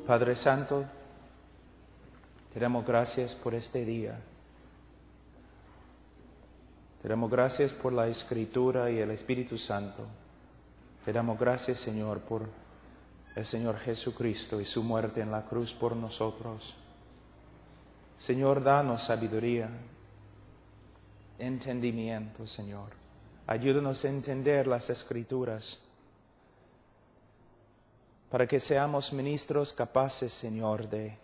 Padre Santo, te damos gracias por este día. Te damos gracias por la Escritura y el Espíritu Santo. Te damos gracias, Señor, por el Señor Jesucristo y su muerte en la cruz por nosotros. Señor, danos sabiduría, entendimiento, Señor. Ayúdanos a entender las Escrituras para que seamos ministros capaces, Señor, de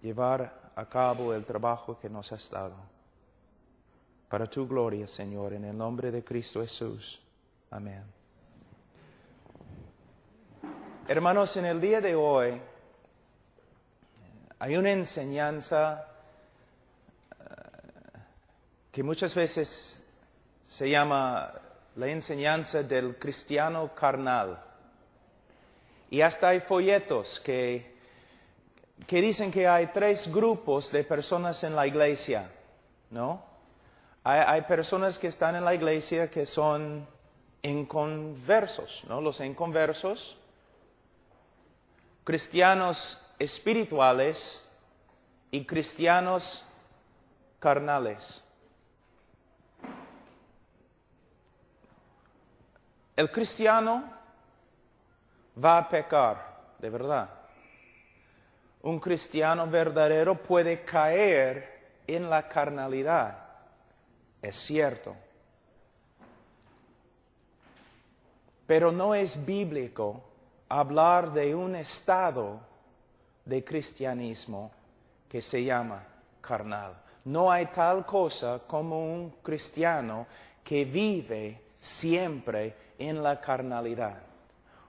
llevar a cabo el trabajo que nos has dado. Para tu gloria, Señor, en el nombre de Cristo Jesús. Amén. Hermanos, en el día de hoy hay una enseñanza que muchas veces se llama la enseñanza del cristiano carnal. Y hasta hay folletos que dicen que hay 3 grupos de personas en la iglesia, ¿no? Hay personas que están en la iglesia que son inconversos, ¿no? Los inconversos, cristianos espirituales y cristianos carnales. El cristiano va a pecar, de verdad. Un cristiano verdadero puede caer en la carnalidad, es cierto. Pero no es bíblico hablar de un estado de cristianismo que se llama carnal. No hay tal cosa como un cristiano que vive siempre en la carnalidad.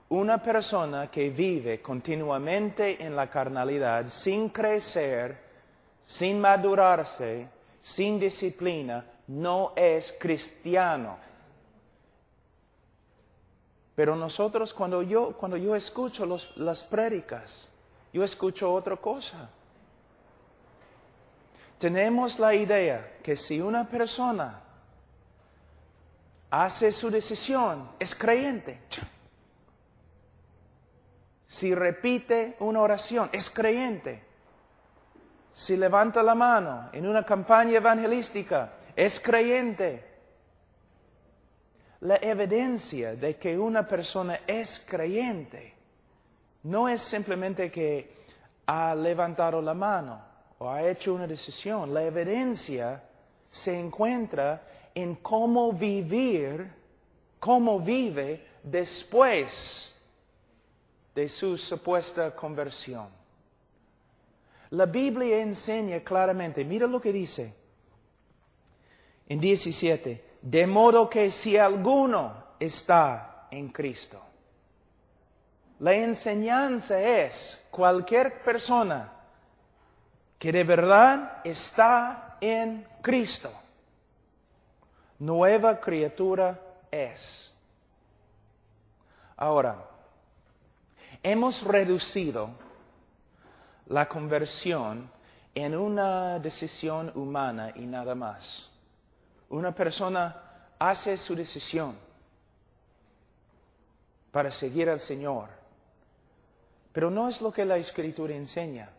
Una persona que vive continuamente en la carnalidad, sin crecer, sin madurarse, sin disciplina, no es cristiano. Pero nosotros, cuando yo escucho las prédicas, yo escucho otra cosa. Tenemos la idea que si una persona hace su decisión, es creyente. Si repite una oración, es creyente. Si levanta la mano en una campaña evangelística, es creyente. La evidencia de que una persona es creyente no es simplemente que ha levantado la mano o ha hecho una decisión. La evidencia se encuentra en cómo vive después de su supuesta conversión. La Biblia enseña claramente, mira lo que dice en 17, de modo que si alguno está en Cristo. La enseñanza es cualquier persona que de verdad está en Cristo, nueva criatura es. Ahora, hemos reducido la conversión en una decisión humana y nada más. Una persona hace su decisión para seguir al Señor, pero no es lo que la Escritura enseña.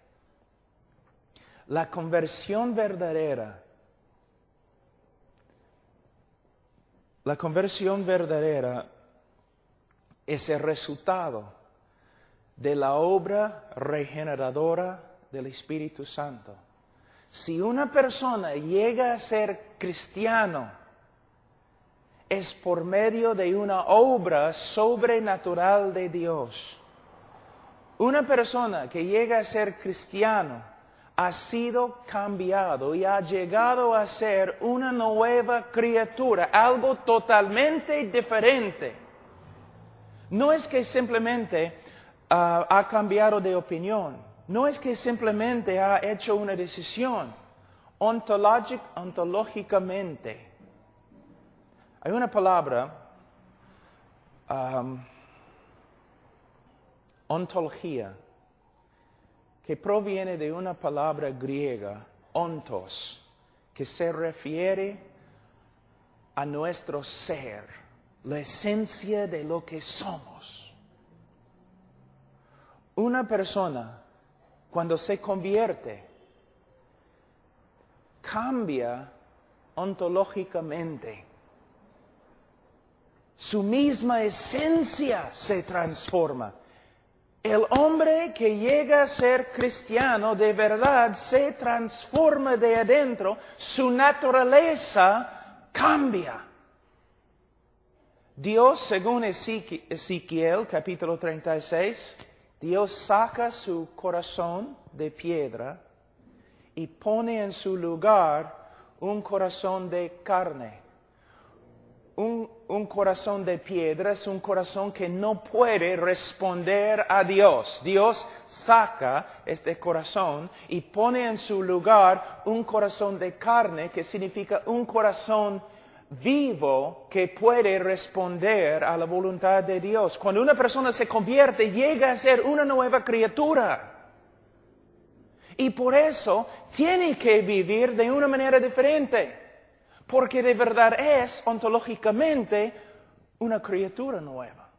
La conversión verdadera es el resultado de la obra regeneradora del Espíritu Santo. Si una persona llega a ser cristiano, es por medio de una obra sobrenatural de Dios. Una persona que llega a ser cristiano ha sido cambiado y ha llegado a ser una nueva criatura, algo totalmente diferente. No es que simplemente ha cambiado de opinión. No es que simplemente ha hecho una decisión. Ontológicamente. Hay una palabra, ontología, que proviene de una palabra griega, ontos, que se refiere a nuestro ser, la esencia de lo que somos. una persona, cuando se convierte, cambia ontológicamente. Su misma esencia se transforma. El hombre que llega a ser cristiano de verdad se transforma de adentro, su naturaleza cambia. Dios, según Ezequiel capítulo 36, Dios saca su corazón de piedra y pone en su lugar un corazón de carne. Un corazón de piedra es un corazón que no puede responder a Dios. Dios saca este corazón y pone en su lugar un corazón de carne, que significa un corazón vivo que puede responder a la voluntad de Dios. Cuando una persona se convierte, llega a ser una nueva criatura. Y por eso tiene que vivir de una manera diferente. Porque de verdad es ontológicamente una criatura nueva.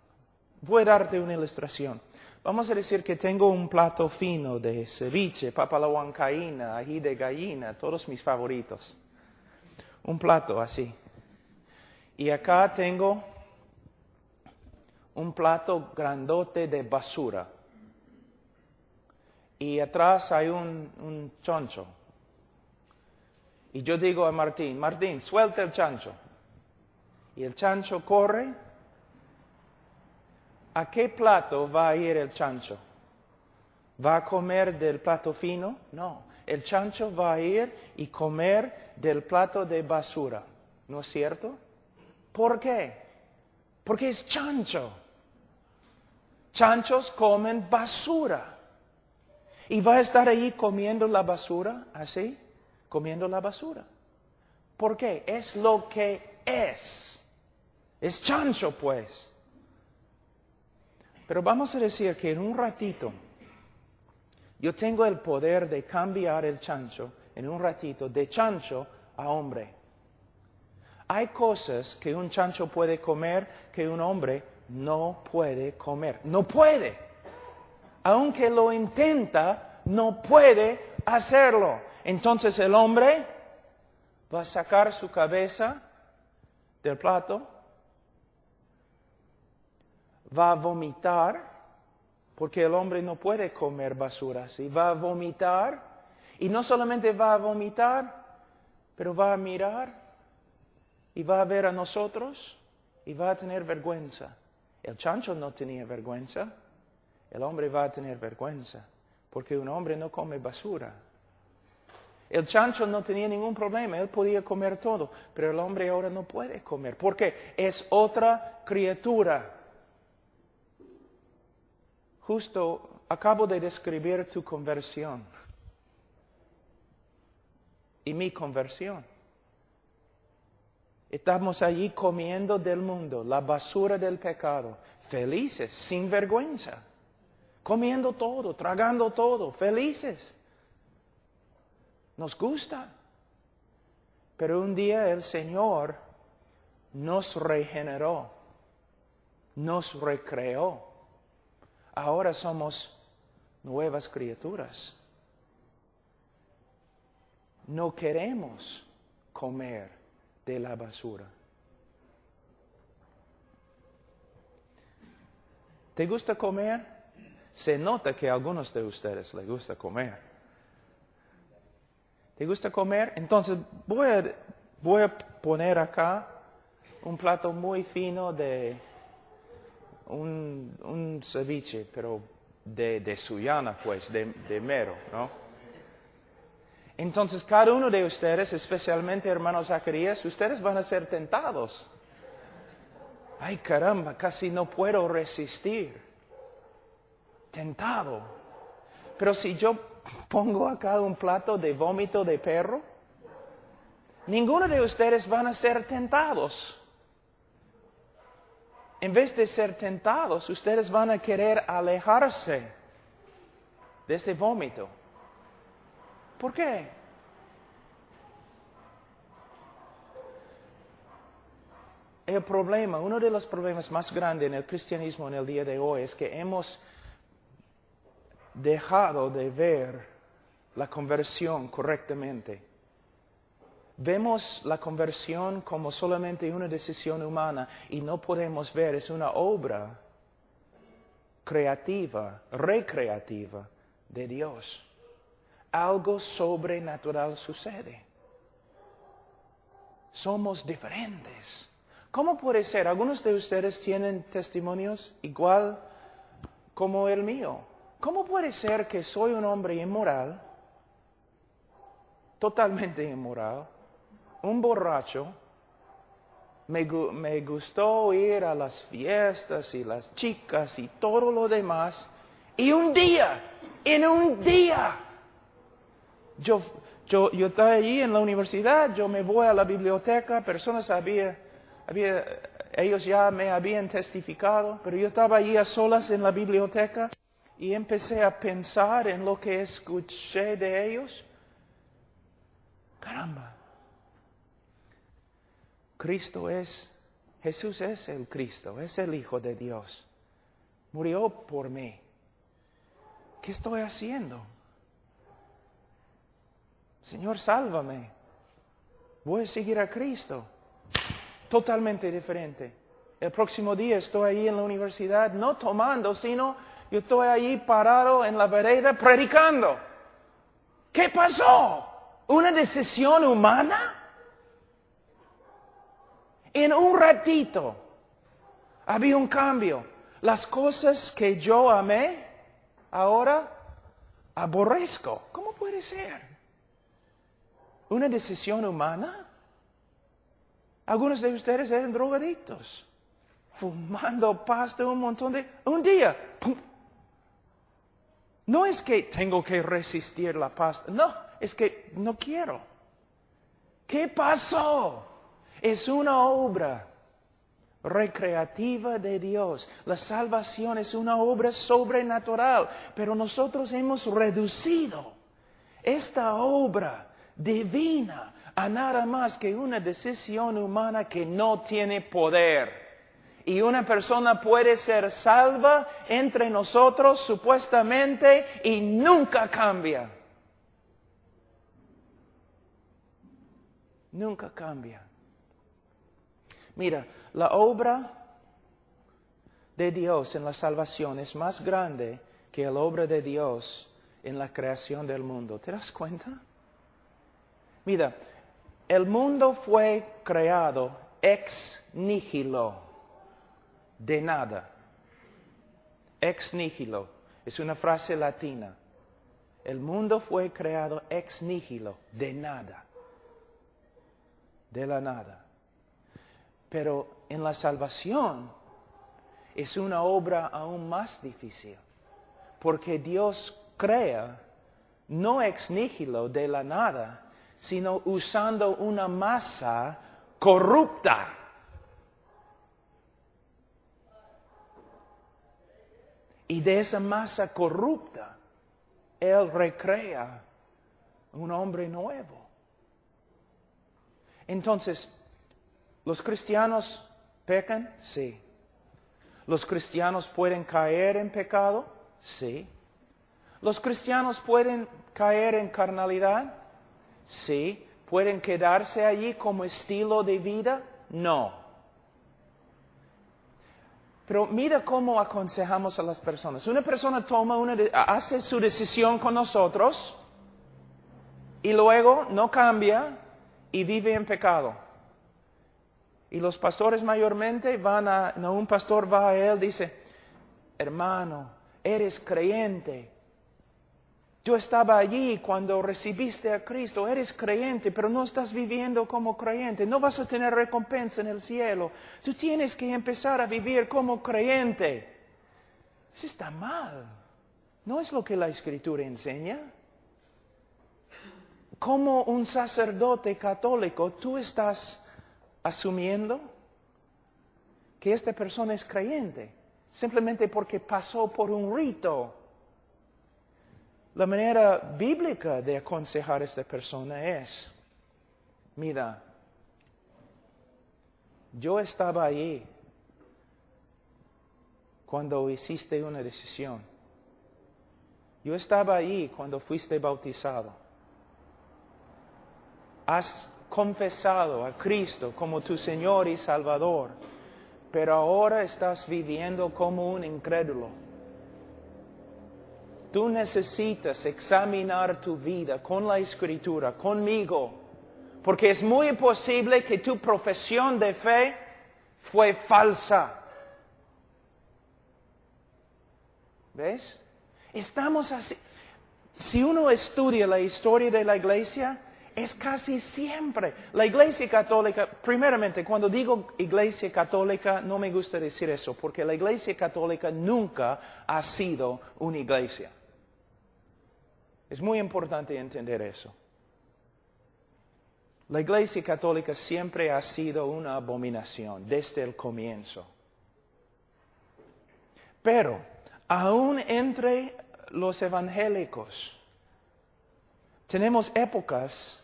Voy a darte una ilustración. Vamos a decir que tengo un plato fino de ceviche, papa a la huancaína, ají de gallina, todos mis favoritos. Un plato así. Y acá tengo un plato grandote de basura. Y atrás hay un choncho. Y yo digo a Martín, Martín, suelta el chancho. Y el chancho corre. ¿A qué plato va a ir el chancho? ¿Va a comer del plato fino? No. El chancho va a ir y comer del plato de basura. ¿No es cierto? ¿Por qué? Porque es chancho. Chanchos comen basura. Y va a estar ahí comiendo la basura, así, comiendo la basura. ¿Por qué? Es lo que es. Es chancho, pues. Pero vamos a decir que en un ratito, yo tengo el poder de cambiar el chancho, en un ratito, de chancho a hombre. Hay cosas que un chancho puede comer que un hombre no puede comer. No puede. Aunque lo intenta, no puede hacerlo. Entonces el hombre va a sacar su cabeza del plato, va a vomitar, porque el hombre no puede comer basura así. Va a vomitar, y no solamente va a vomitar, pero va a mirar y va a ver a nosotros y va a tener vergüenza. El chancho no tenía vergüenza, el hombre va a tener vergüenza, porque un hombre no come basura. El chancho no tenía ningún problema, él podía comer todo, pero el hombre ahora no puede comer, porque es otra criatura. Justo acabo de describir tu conversión y mi conversión. Estamos allí comiendo del mundo, la basura del pecado, felices, sin vergüenza, comiendo todo, tragando todo, felices. Nos gusta. Pero un día el Señor nos regeneró, nos recreó. Ahora somos nuevas criaturas. No queremos comer de la basura. ¿Te gusta comer? Se nota que a algunos de ustedes les gusta comer. ¿Te gusta comer? Entonces voy a poner acá un plato muy fino de un ceviche, pero de Sullana, pues, de mero, ¿no? Entonces, cada uno de ustedes, especialmente hermano Zacarías, ustedes van a ser tentados. Ay, caramba, casi no puedo resistir. Tentado. Pero si yo pongo acá un plato de vómito de perro, ninguno de ustedes van a ser tentados. En vez de ser tentados, ustedes van a querer alejarse de este vómito. ¿Por qué? El problema, uno de los problemas más grandes en el cristianismo en el día de hoy es que hemos dejado de ver la conversión correctamente. Vemos la conversión como solamente una decisión humana y no podemos ver, es una obra creativa, recreativa de Dios. Algo sobrenatural sucede. Somos diferentes. ¿Cómo puede ser? Algunos de ustedes tienen testimonios igual como el mío. ¿Cómo puede ser que soy un hombre inmoral, totalmente inmoral, un borracho? Me gustó ir a las fiestas y las chicas y todo lo demás. Y en un día, yo estaba allí en la universidad, yo me voy a la biblioteca, personas ellos ya me habían testificado, pero yo estaba allí a solas en la biblioteca y empecé a pensar en lo que escuché de ellos. Caramba. Jesús es el Cristo, es el Hijo de Dios. Murió por mí. ¿Qué estoy haciendo? Señor, sálvame. Voy a seguir a Cristo. Totalmente diferente. El próximo día estoy ahí en la universidad, no tomando, sino yo estoy ahí parado en la vereda predicando. ¿Qué pasó? ¿Una decisión humana? En un ratito había un cambio. Las cosas que yo amé, ahora aborrezco. ¿Cómo puede ser? ¿Una decisión humana? Algunos de ustedes eran drogadictos, fumando pasta un día. ¡Pum! No es que tengo que resistir la pasta, no, es que no quiero. ¿Qué pasó? Es una obra recreativa de Dios. La salvación es una obra sobrenatural, pero nosotros hemos reducido esta obra divina a nada más que una decisión humana que no tiene poder. Y una persona puede ser salva entre nosotros supuestamente y nunca cambia. Nunca cambia. Mira, la obra de Dios en la salvación es más grande que la obra de Dios en la creación del mundo. ¿Te das cuenta? Mira, el mundo fue creado ex nihilo, de nada. Ex nihilo, es una frase latina. El mundo fue creado ex nihilo, de nada. De la nada. Pero en la salvación es una obra aún más difícil, porque Dios crea no ex nihilo, de la nada, sino usando una masa corrupta. Y de esa masa corrupta, Él recrea un hombre nuevo. Entonces, ¿los cristianos pecan? Sí. ¿Los cristianos pueden caer en pecado? Sí. ¿Los cristianos pueden caer en carnalidad? Sí. ¿Pueden quedarse allí como estilo de vida? No. Pero mira cómo aconsejamos a las personas. Una persona hace su decisión con nosotros y luego no cambia y vive en pecado. Y los pastores mayormente un pastor va a él y dice, hermano, eres creyente. Yo estaba allí cuando recibiste a Cristo, eres creyente, pero no estás viviendo como creyente. No vas a tener recompensa en el cielo. Tú tienes que empezar a vivir como creyente. Eso está mal. No es lo que la Escritura enseña. Como un sacerdote católico, tú estás asumiendo que esta persona es creyente, simplemente porque pasó por un rito. La manera bíblica de aconsejar a esta persona es, mira, yo estaba allí cuando hiciste una decisión. Yo estaba ahí cuando fuiste bautizado. Has confesado a Cristo como tu Señor y Salvador, pero ahora estás viviendo como un incrédulo. Tú necesitas examinar tu vida con la Escritura, conmigo, porque es muy posible que tu profesión de fe fue falsa. ¿Ves? Estamos así. Si uno estudia la historia de la iglesia, es casi siempre. La iglesia católica, primeramente, cuando digo iglesia católica, no me gusta decir eso, porque la iglesia católica nunca ha sido una iglesia. Es muy importante entender eso. La iglesia católica siempre ha sido una abominación desde el comienzo. Pero, aún entre los evangélicos, tenemos épocas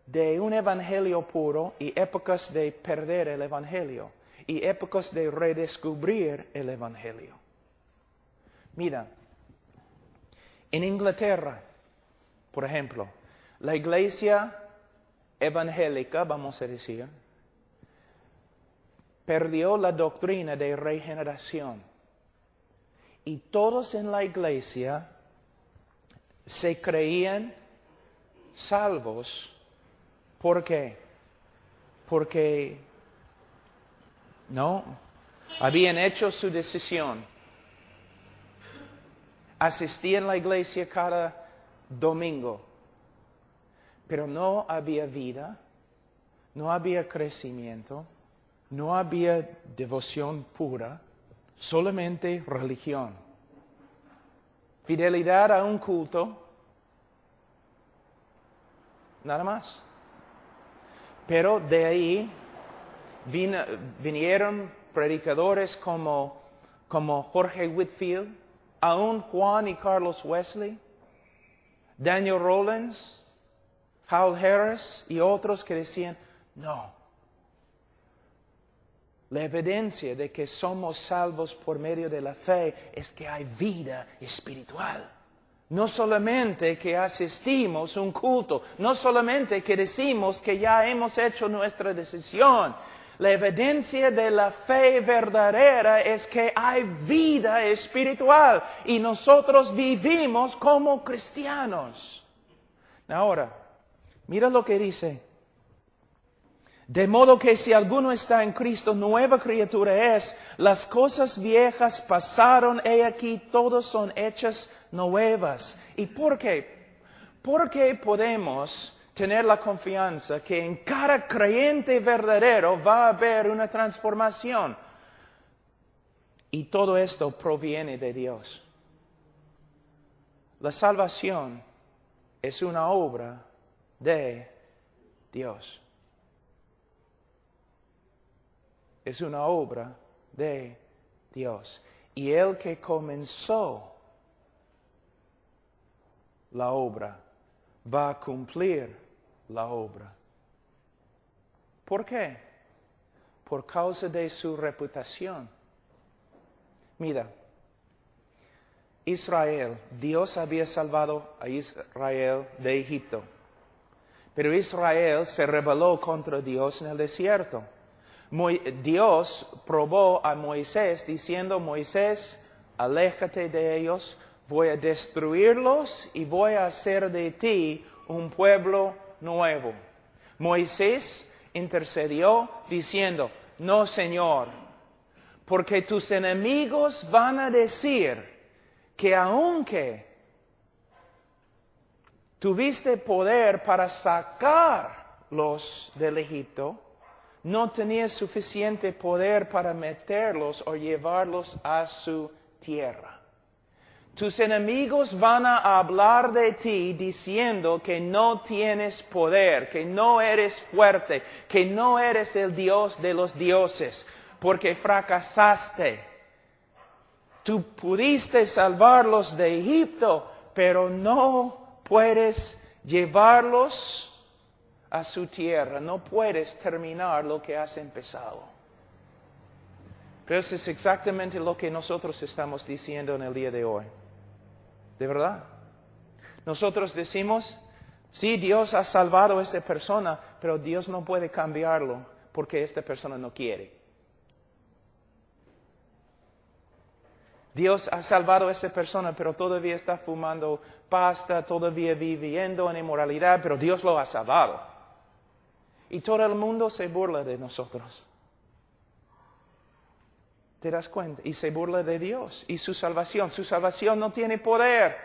de un evangelio puro y épocas de perder el evangelio y épocas de redescubrir el evangelio. Mira, en Inglaterra, por ejemplo, la iglesia evangélica, vamos a decir, perdió la doctrina de regeneración. Y todos en la iglesia se creían salvos. ¿Por qué? Porque no habían hecho su decisión. Asistían a la iglesia cada domingo. Pero no había vida, no había crecimiento, no había devoción pura, solamente religión. Fidelidad a un culto, nada más. Pero de ahí vinieron predicadores como Jorge Whitfield, aún Juan y Carlos Wesley, Daniel Rollins, Hal Harris y otros que decían, no. La evidencia de que somos salvos por medio de la fe es que hay vida espiritual. No solamente que asistimos a un culto, no solamente que decimos que ya hemos hecho nuestra decisión. La evidencia de la fe verdadera es que hay vida espiritual y nosotros vivimos como cristianos. Ahora, mira lo que dice. De modo que si alguno está en Cristo, nueva criatura es. Las cosas viejas pasaron, he aquí, todas son hechas nuevas. ¿Y por qué? Porque podemos tener la confianza que en cada creyente verdadero va a haber una transformación. Y todo esto proviene de Dios. La salvación es una obra de Dios. Es una obra de Dios. Y el que comenzó la obra va a cumplir la obra. ¿Por qué? Por causa de su reputación. Mira, Israel, Dios había salvado a Israel de Egipto. Pero Israel se rebeló contra Dios en el desierto. Dios probó a Moisés diciendo, Moisés, aléjate de ellos, voy a destruirlos y voy a hacer de ti un pueblo nuevo. Moisés intercedió diciendo, no, Señor, porque tus enemigos van a decir que aunque tuviste poder para sacarlos del Egipto, no tenías suficiente poder para meterlos o llevarlos a su tierra. Tus enemigos van a hablar de ti diciendo que no tienes poder, que no eres fuerte, que no eres el Dios de los dioses, porque fracasaste. Tú pudiste salvarlos de Egipto, pero no puedes llevarlos a su tierra. No puedes terminar lo que has empezado. Pero eso es exactamente lo que nosotros estamos diciendo en el día de hoy. ¿De verdad? Nosotros decimos, sí, Dios ha salvado a esta persona, pero Dios no puede cambiarlo porque esta persona no quiere. Dios ha salvado a esa persona, pero todavía está fumando pasta, todavía viviendo en inmoralidad, pero Dios lo ha salvado. Y todo el mundo se burla de nosotros. ¿Te das cuenta? Y se burla de Dios y su salvación. Su salvación no tiene poder.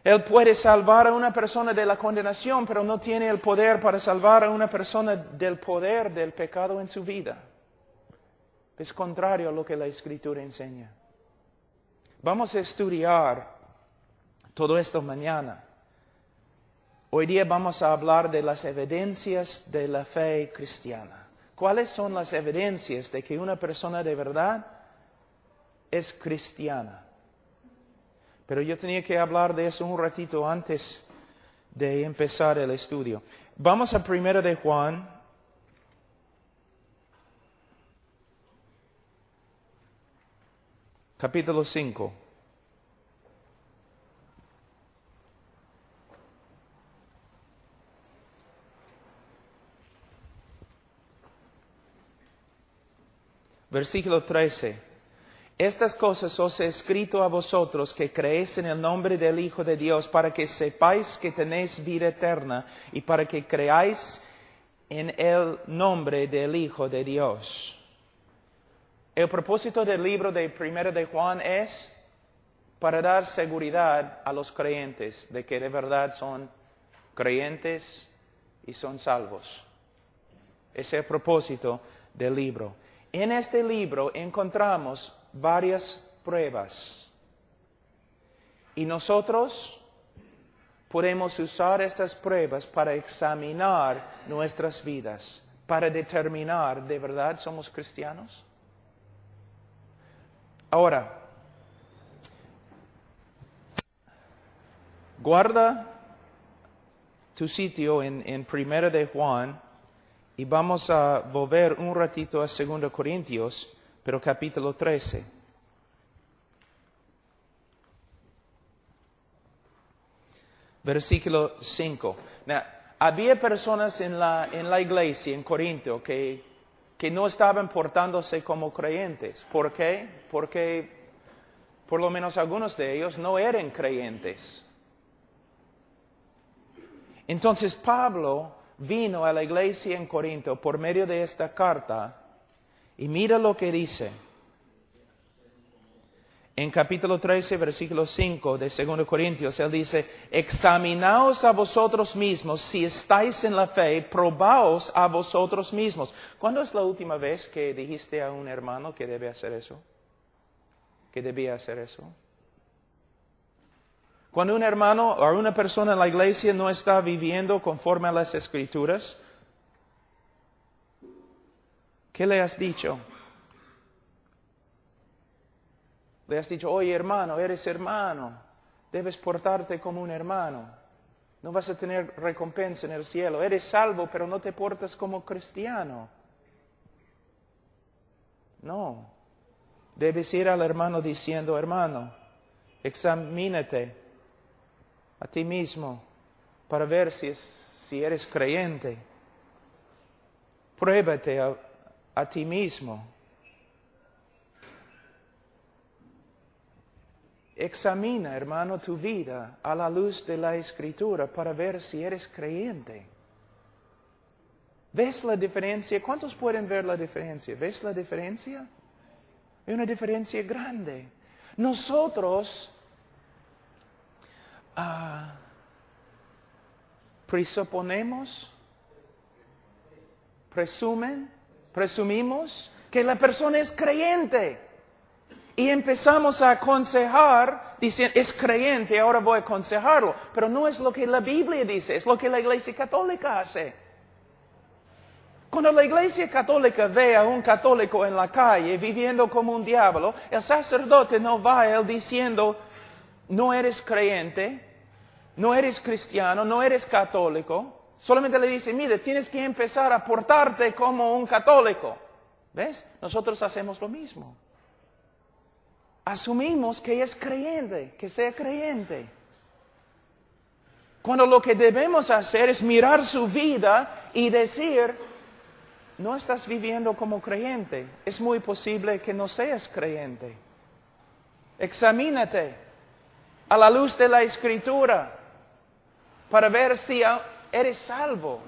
Él puede salvar a una persona de la condenación, pero no tiene el poder para salvar a una persona del poder del pecado en su vida. Es contrario a lo que la Escritura enseña. Vamos a estudiar todo esto mañana. Hoy día vamos a hablar de las evidencias de la fe cristiana. ¿Cuáles son las evidencias de que una persona de verdad es cristiana? Pero yo tenía que hablar de eso un ratito antes de empezar el estudio. Vamos a 1 de Juan. Capítulo 5. Versículo 13. Estas cosas os he escrito a vosotros que creéis en el nombre del Hijo de Dios, para que sepáis que tenéis vida eterna y para que creáis en el nombre del Hijo de Dios. El propósito del libro de 1 de Juan es para dar seguridad a los creyentes de que de verdad son creyentes y son salvos. Ese es el propósito del libro. En este libro encontramos varias pruebas y nosotros podemos usar estas pruebas para examinar nuestras vidas, para determinar ¿de verdad somos cristianos? Ahora, guarda tu sitio en 1 de Juan y vamos a volver un ratito a 2 Corintios, pero capítulo 13. Versículo 5. Now, había personas en la iglesia en Corinto que no estaban portándose como creyentes. ¿Por qué? Porque por lo menos algunos de ellos no eran creyentes. Entonces Pablo vino a la iglesia en Corinto por medio de esta carta y mira lo que dice. En capítulo 13, versículo 5 de 2 Corintios, él dice, examinaos a vosotros mismos si estáis en la fe, probaos a vosotros mismos. ¿Cuándo es la última vez que dijiste a un hermano que debe hacer eso? ¿Que debía hacer eso? Cuando un hermano o una persona en la iglesia no está viviendo conforme a las Escrituras, ¿qué le has dicho? Le has dicho, oye hermano, eres hermano, debes portarte como un hermano, no vas a tener recompensa en el cielo, eres salvo pero no te portas como cristiano. No, debes ir al hermano diciendo, hermano, examínate a ti mismo para ver si eres creyente. Pruébate a ti mismo. Examina, hermano, tu vida a la luz de la Escritura para ver si eres creyente. ¿Ves la diferencia? ¿Cuántos pueden ver la diferencia? ¿Ves la diferencia? Hay una diferencia grande. Nosotros presumimos que la persona es creyente. Y empezamos a aconsejar, diciendo, es creyente, ahora voy a aconsejarlo. Pero no es lo que la Biblia dice, es lo que la Iglesia Católica hace. Cuando la Iglesia Católica ve a un católico en la calle viviendo como un diablo, el sacerdote no va a él diciendo, no eres creyente, no eres cristiano, no eres católico. Solamente le dice, mire, tienes que empezar a portarte como un católico. ¿Ves? Nosotros hacemos lo mismo. asumimos que es creyente, que sea creyente. Cuando lo que debemos hacer es mirar su vida y decir, no estás viviendo como creyente. Es muy posible que no seas creyente. Examínate a la luz de la Escritura para ver si eres salvo.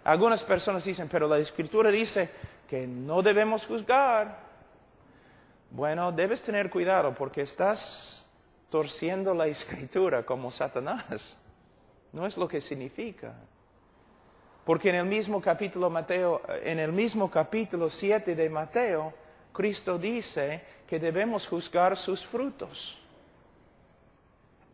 Algunas personas dicen, pero la Escritura dice que no debemos juzgar. Bueno, debes tener cuidado porque estás torciendo la Escritura como Satanás. No es lo que significa. Porque en el mismo capítulo 7 de Mateo, Cristo dice que debemos juzgar sus frutos.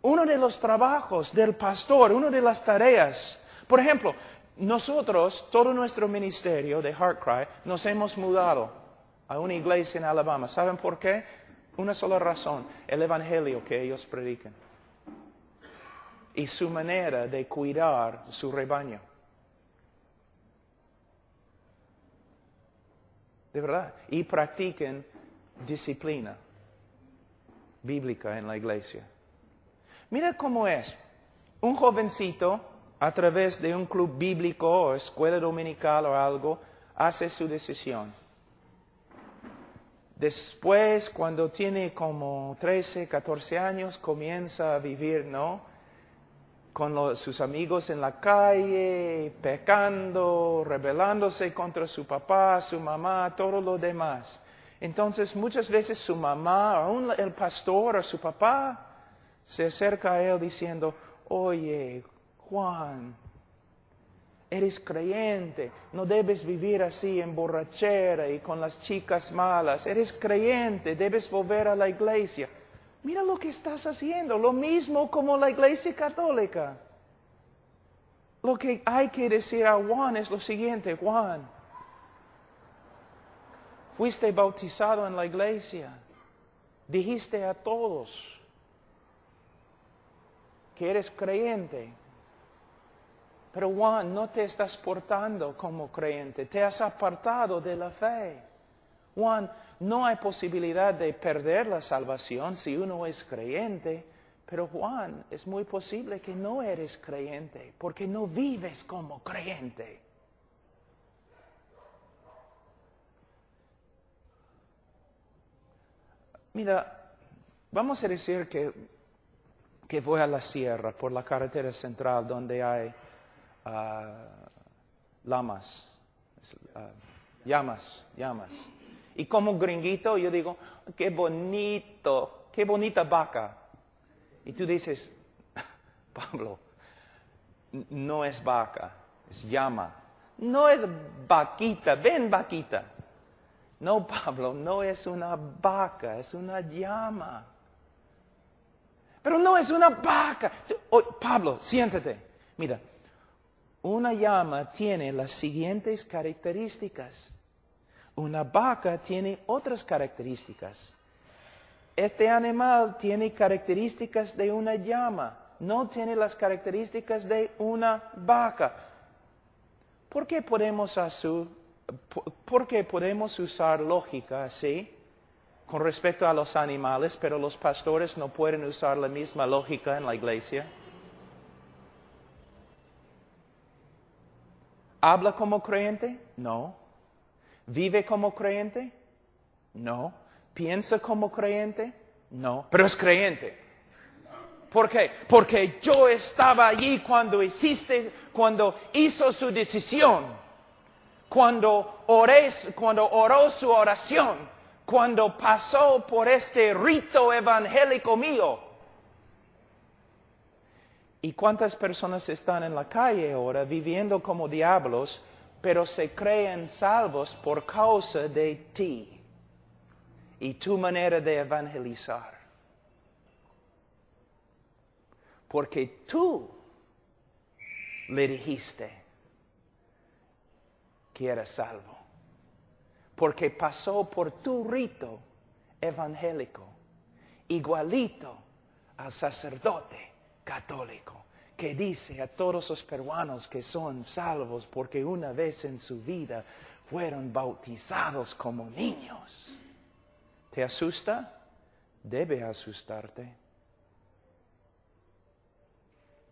Uno de los trabajos del pastor, una de las tareas, por ejemplo, nosotros, todo nuestro ministerio de HeartCry, nos hemos mudado a una iglesia en Alabama. ¿Saben por qué? Una sola razón, el evangelio que ellos predican. Y su manera de cuidar su rebaño. De verdad. Y practiquen disciplina bíblica en la iglesia. Mira cómo es. Un jovencito, a través de un club bíblico o escuela dominical o algo, hace su decisión. Después, cuando tiene como 13, 14 años, comienza a vivir, ¿no? Con sus amigos en la calle, pecando, rebelándose contra su papá, su mamá, todo lo demás. Entonces, muchas veces su mamá, aún el pastor o su papá, se acerca a él diciendo, oye, Juan, eres creyente, no debes vivir así en borrachera y con las chicas malas. Eres creyente, debes volver a la iglesia. Mira lo que estás haciendo, lo mismo como la iglesia católica. Lo que hay que decir a Juan es lo siguiente, Juan, fuiste bautizado en la iglesia, dijiste a todos que eres creyente. Pero Juan, no te estás portando como creyente, te has apartado de la fe. Juan, no hay posibilidad de perder la salvación si uno es creyente. Pero Juan, es muy posible que no eres creyente, porque no vives como creyente. Mira, vamos a decir que voy a la sierra por la carretera central donde hay llamas. Y como gringuito yo digo, qué bonito, qué bonita vaca. Y tú dices, Pablo, no es vaca, es llama. No es vaquita, ven vaquita. No, Pablo, no es una vaca, es una llama. Pero no es una vaca. Pablo, siéntate. Mira, una llama tiene las siguientes características. Una vaca tiene otras características. Este animal tiene características de una llama. No tiene las características de una vaca. ¿Por qué podemos usar lógica así con respecto a los animales, pero los pastores no pueden usar la misma lógica en la iglesia? ¿Habla como creyente? No. ¿Vive como creyente? No. ¿Piensa como creyente? No. Pero es creyente. ¿Por qué? Porque yo estaba allí cuando hizo su decisión, cuando oró su oración, cuando pasó por este rito evangélico mío. ¿Y cuántas personas están en la calle ahora viviendo como diablos, pero se creen salvos por causa de ti y tu manera de evangelizar? Porque tú le dijiste que era salvo. Porque pasó por tu rito evangélico, igualito al sacerdote católico, que dice a todos los peruanos que son salvos porque una vez en su vida fueron bautizados como niños. ¿Te asusta? Debe asustarte.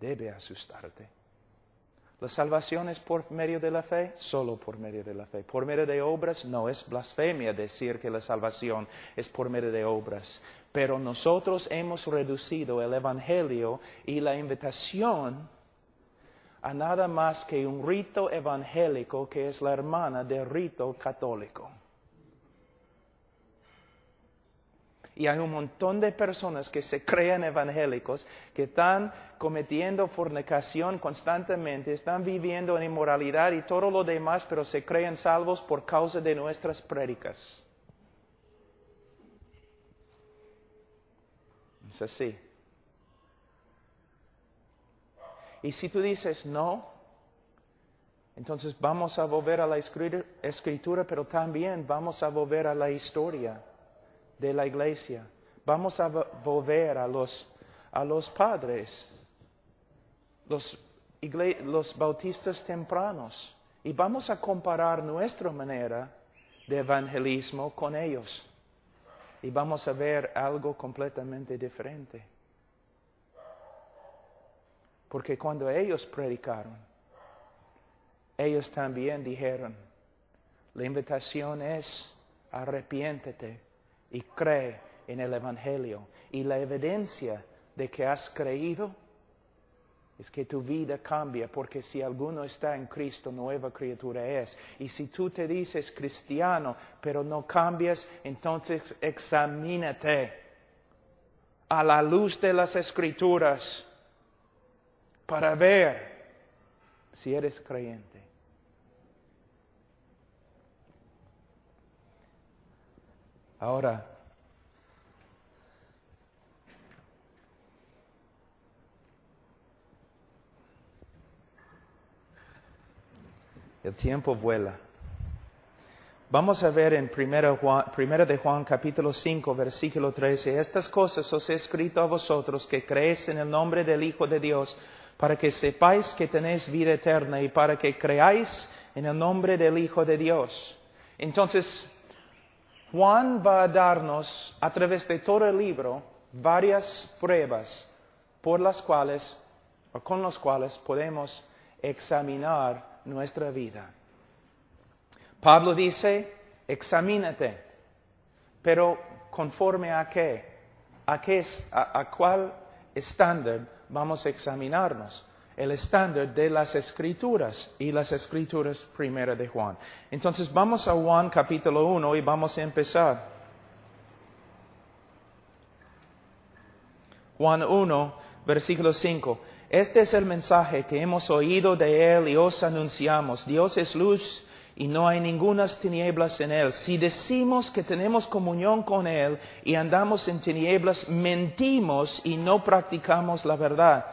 Debe asustarte. ¿La salvación es por medio de la fe? Solo por medio de la fe. ¿Por medio de obras? No, es blasfemia decir que la salvación es por medio de obras. Pero nosotros hemos reducido el Evangelio y la invitación a nada más que un rito evangélico que es la hermana del rito católico. Y hay un montón de personas que se creen evangélicos, que están cometiendo fornicación constantemente, están viviendo en inmoralidad y todo lo demás, pero se creen salvos por causa de nuestras prédicas. Es así. Y si tú dices no, entonces vamos a volver a la escritura, pero también vamos a volver a la historia de la iglesia. Vamos a volver a los padres, los bautistas tempranos, y vamos a comparar nuestra manera de evangelismo con ellos. Y vamos a ver algo completamente diferente. Porque cuando ellos predicaron, ellos también dijeron, la invitación es arrepiéntete y cree en el Evangelio. Y la evidencia de que has creído es que tu vida cambia, porque si alguno está en Cristo, nueva criatura es. Y si tú te dices cristiano, pero no cambias, entonces examínate a la luz de las Escrituras para ver si eres creyente. Ahora, el tiempo vuela. Vamos a ver en 1 de Juan capítulo 5, versículo 13. Estas cosas os he escrito a vosotros que creéis en el nombre del Hijo de Dios, para que sepáis que tenéis vida eterna y para que creáis en el nombre del Hijo de Dios. Entonces, Juan va a darnos, a través de todo el libro, varias pruebas por las cuales, o con las cuales podemos examinar nuestra vida. Pablo dice, examínate, pero ¿conforme a qué? ¿A cuál estándar vamos a examinarnos? El estándar de las Escrituras, y las Escrituras primera de Juan. Entonces vamos a Juan capítulo 1 y vamos a empezar. Juan 1, versículo 5. Este es el mensaje que hemos oído de Él y os anunciamos. Dios es luz y no hay ningunas tinieblas en Él. Si decimos que tenemos comunión con Él y andamos en tinieblas, mentimos y no practicamos la verdad.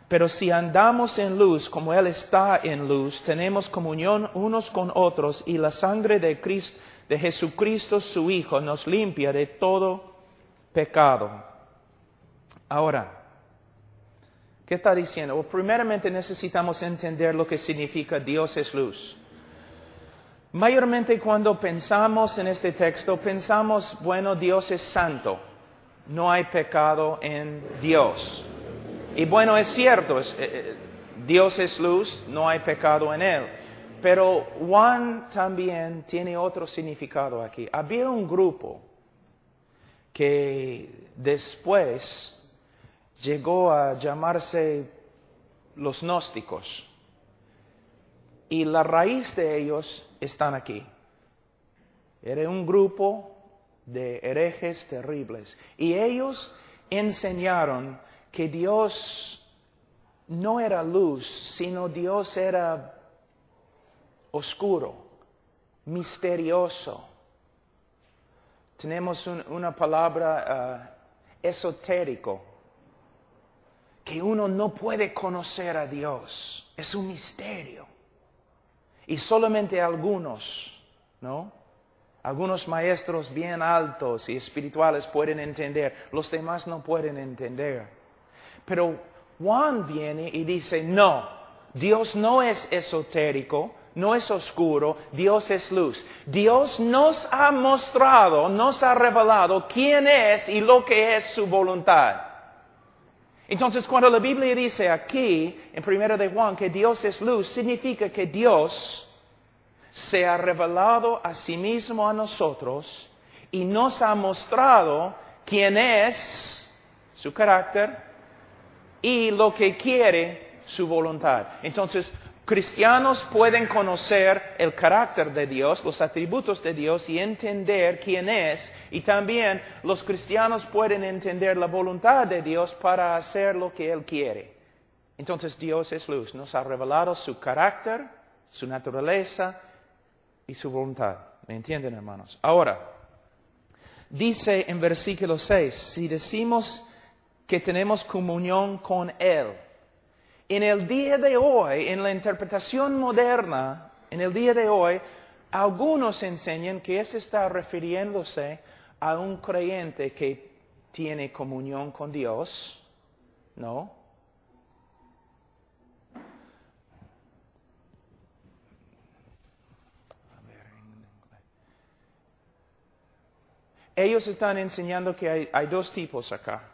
Pero si andamos en luz, como Él está en luz, tenemos comunión unos con otros, y la sangre de Jesucristo, su Hijo, nos limpia de todo pecado. Ahora, ¿qué está diciendo? Well, primeramente necesitamos entender lo que significa Dios es luz. Mayormente cuando pensamos en este texto, pensamos, bueno, Dios es santo. No hay pecado en Dios. Y bueno, es cierto, Dios es luz, no hay pecado en Él. Pero Juan también tiene otro significado aquí. Había un grupo que después llegó a llamarse los gnósticos. Y la raíz de ellos están aquí. Era un grupo de herejes terribles. Y ellos enseñaron que Dios no era luz, sino Dios era oscuro, misterioso. Tenemos una palabra esotérico, que uno no puede conocer a Dios. Es un misterio. Y solamente algunos, ¿no? Algunos maestros bien altos y espirituales pueden entender. Los demás no pueden entender. Pero Juan viene y dice, no, Dios no es esotérico, no es oscuro, Dios es luz. Dios nos ha mostrado, nos ha revelado quién es y lo que es su voluntad. Entonces, cuando la Biblia dice aquí, en 1 de Juan, que Dios es luz, significa que Dios se ha revelado a sí mismo a nosotros y nos ha mostrado quién es su carácter y lo que quiere su voluntad. Entonces, cristianos pueden conocer el carácter de Dios, los atributos de Dios y entender quién es. Y también los cristianos pueden entender la voluntad de Dios para hacer lo que Él quiere. Entonces Dios es luz, nos ha revelado su carácter, su naturaleza y su voluntad. ¿Me entienden, hermanos? Ahora, dice en versículo 6, si decimos que tenemos comunión con Él. En el día de hoy, en la interpretación moderna, en el día de hoy, algunos enseñan que eso está refiriéndose a un creyente que tiene comunión con Dios, ¿no? Ellos están enseñando que hay dos tipos acá.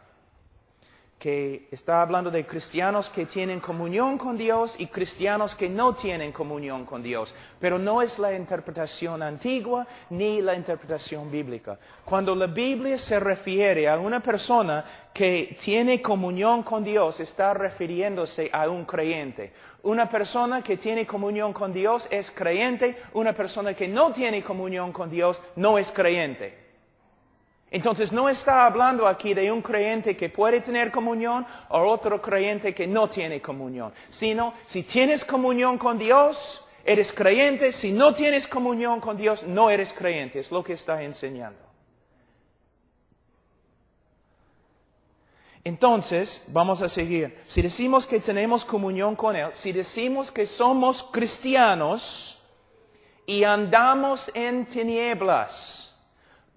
Que está hablando de cristianos que tienen comunión con Dios y cristianos que no tienen comunión con Dios. Pero no es la interpretación antigua ni la interpretación bíblica. Cuando la Biblia se refiere a una persona que tiene comunión con Dios, está refiriéndose a un creyente. Una persona que tiene comunión con Dios es creyente, una persona que no tiene comunión con Dios no es creyente. Entonces no está hablando aquí de un creyente que puede tener comunión o otro creyente que no tiene comunión. Sino, si tienes comunión con Dios, eres creyente. Si no tienes comunión con Dios, no eres creyente. Es lo que está enseñando. Entonces, vamos a seguir. Si decimos que tenemos comunión con Él, si decimos que somos cristianos y andamos en tinieblas,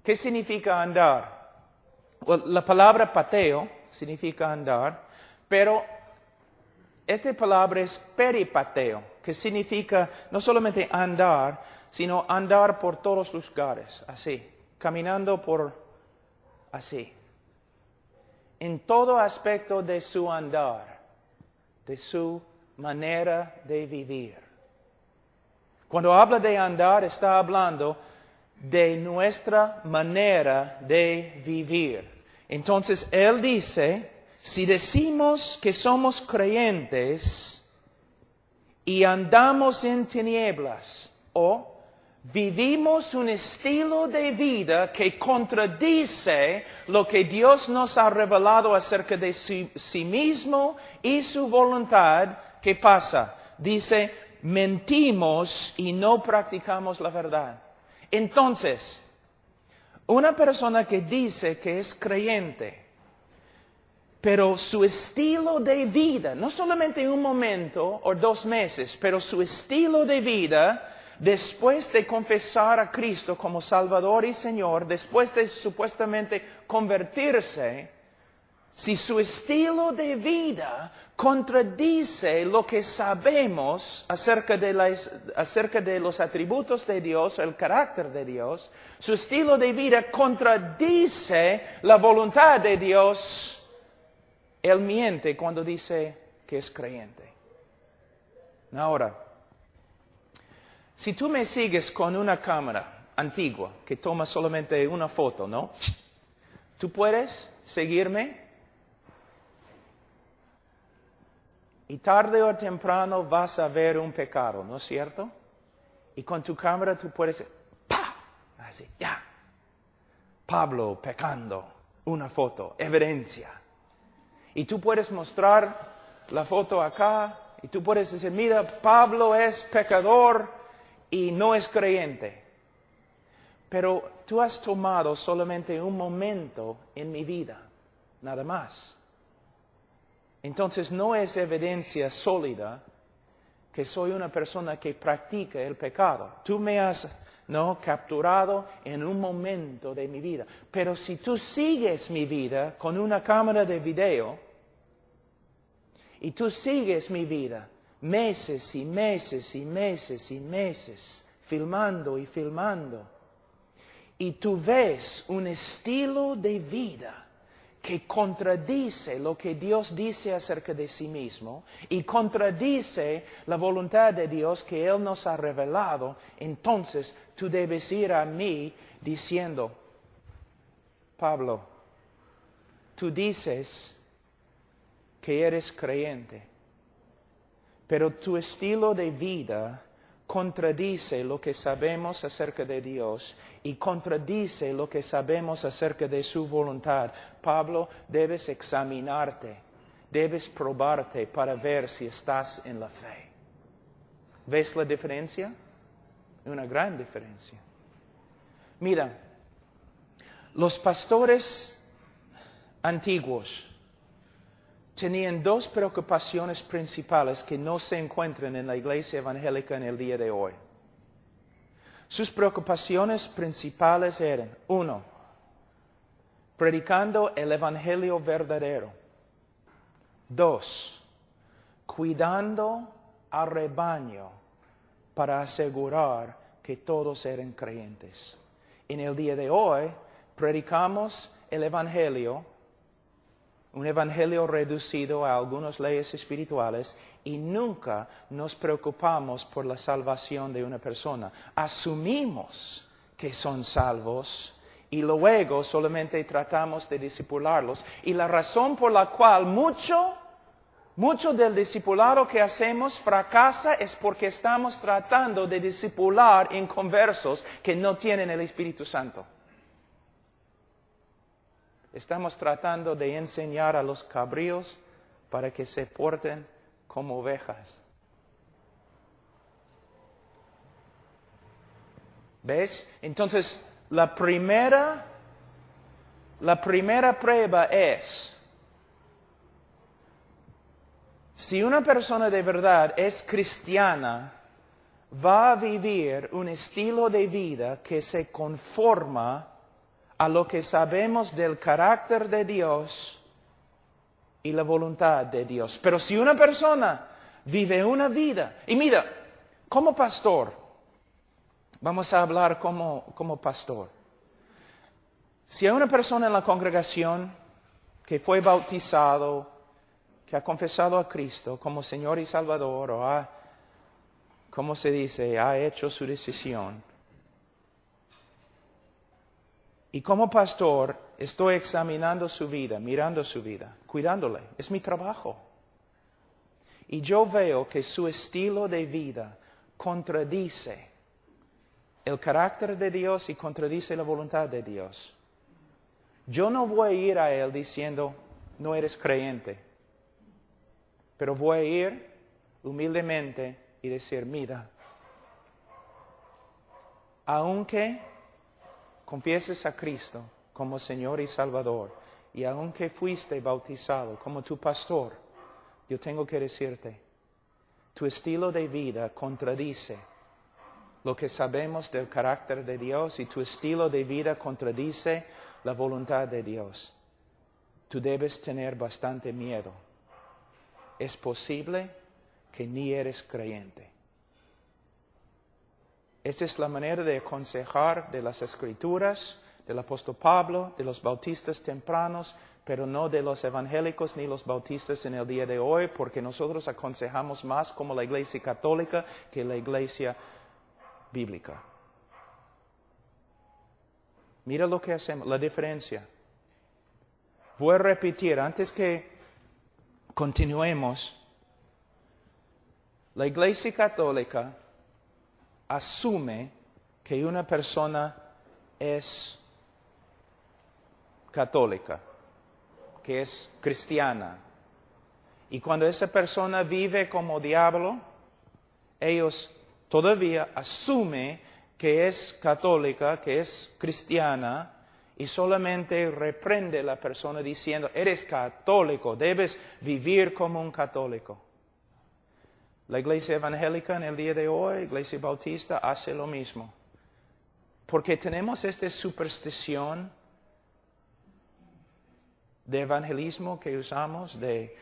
¿qué significa andar? Well, la palabra pateo significa andar, pero esta palabra es peripateo, que significa no solamente andar, sino andar por todos los lugares, así, caminando por así. En todo aspecto de su andar, de su manera de vivir. Cuando habla de andar, está hablando de nuestra manera de vivir. Entonces, Él dice, si decimos que somos creyentes y andamos en tinieblas o vivimos un estilo de vida que contradice lo que Dios nos ha revelado acerca de sí mismo y su voluntad, ¿qué pasa? Dice, mentimos y no practicamos la verdad. Entonces, una persona que dice que es creyente, pero su estilo de vida, no solamente un momento o 2 meses, pero su estilo de vida, después de confesar a Cristo como Salvador y Señor, después de supuestamente convertirse, si su estilo de vida contradice lo que sabemos acerca de los atributos de Dios, el carácter de Dios, su estilo de vida contradice la voluntad de Dios, él miente cuando dice que es creyente. Ahora, si tú me sigues con una cámara antigua que toma solamente una foto, ¿no? ¿Tú puedes seguirme? Y tarde o temprano vas a ver un pecado, ¿no es cierto? Y con tu cámara tú puedes, ¡pah! Así, ya. Pablo pecando, una foto, evidencia. Y tú puedes mostrar la foto acá, y tú puedes decir, mira, Pablo es pecador y no es creyente. Pero tú has tomado solamente un momento en mi vida, nada más. Entonces no es evidencia sólida que soy una persona que practica el pecado. Tú me has capturado en un momento de mi vida. Pero si tú sigues mi vida con una cámara de video y tú sigues mi vida meses y meses y meses y meses, filmando y filmando. Y tú ves un estilo de vida que contradice lo que Dios dice acerca de sí mismo y contradice la voluntad de Dios que Él nos ha revelado, entonces tú debes ir a mí diciendo, Pablo, tú dices que eres creyente, pero tu estilo de vida contradice lo que sabemos acerca de Dios y contradice lo que sabemos acerca de su voluntad. Pablo, debes examinarte, debes probarte para ver si estás en la fe. ¿Ves la diferencia? Una gran diferencia. Mira, los pastores antiguos tenían dos preocupaciones principales que no se encuentran en la iglesia evangélica en el día de hoy. Sus preocupaciones principales eran, 1, predicando el evangelio verdadero. 2, cuidando al rebaño para asegurar que todos eran creyentes. En el día de hoy, predicamos el evangelio, un evangelio reducido a algunas leyes espirituales y nunca nos preocupamos por la salvación de una persona. Asumimos que son salvos y luego solamente tratamos de discipularlos. Y la razón por la cual mucho del discipulado que hacemos fracasa es porque estamos tratando de discipular inconversos que no tienen el Espíritu Santo. Estamos tratando de enseñar a los cabríos para que se porten como ovejas. ¿Ves? Entonces, la primera prueba es, si una persona de verdad es cristiana, va a vivir un estilo de vida que se conforma a lo que sabemos del carácter de Dios y la voluntad de Dios. Pero si una persona vive una vida, y mira, como pastor, vamos a hablar como pastor. Si hay una persona en la congregación que fue bautizado, que ha confesado a Cristo como Señor y Salvador, o ha, ¿cómo se dice?, ha hecho su decisión. Y como pastor estoy examinando su vida, mirando su vida, cuidándole. Es mi trabajo. Y yo veo que su estilo de vida contradice el carácter de Dios y contradice la voluntad de Dios. Yo no voy a ir a Él diciendo, no eres creyente. Pero voy a ir humildemente y decir, mira, aunque confieses a Cristo como Señor y Salvador, y aunque fuiste bautizado como tu pastor, yo tengo que decirte, tu estilo de vida contradice lo que sabemos del carácter de Dios y tu estilo de vida contradice la voluntad de Dios. Tú debes tener bastante miedo. Es posible que ni eres creyente. Esa es la manera de aconsejar de las Escrituras, del apóstol Pablo, de los bautistas tempranos, pero no de los evangélicos ni los bautistas en el día de hoy, porque nosotros aconsejamos más como la Iglesia católica que la Iglesia bíblica. Mira lo que hacemos, la diferencia. Voy a repetir, antes que continuemos, la Iglesia católica asume que una persona es católica, que es cristiana. Y cuando esa persona vive como diablo, ellos todavía asumen que es católica, que es cristiana, y solamente reprende a la persona diciendo, eres católico, debes vivir como un católico. La iglesia evangélica en el día de hoy, iglesia bautista, hace lo mismo. Porque tenemos esta superstición de evangelismo que usamos, de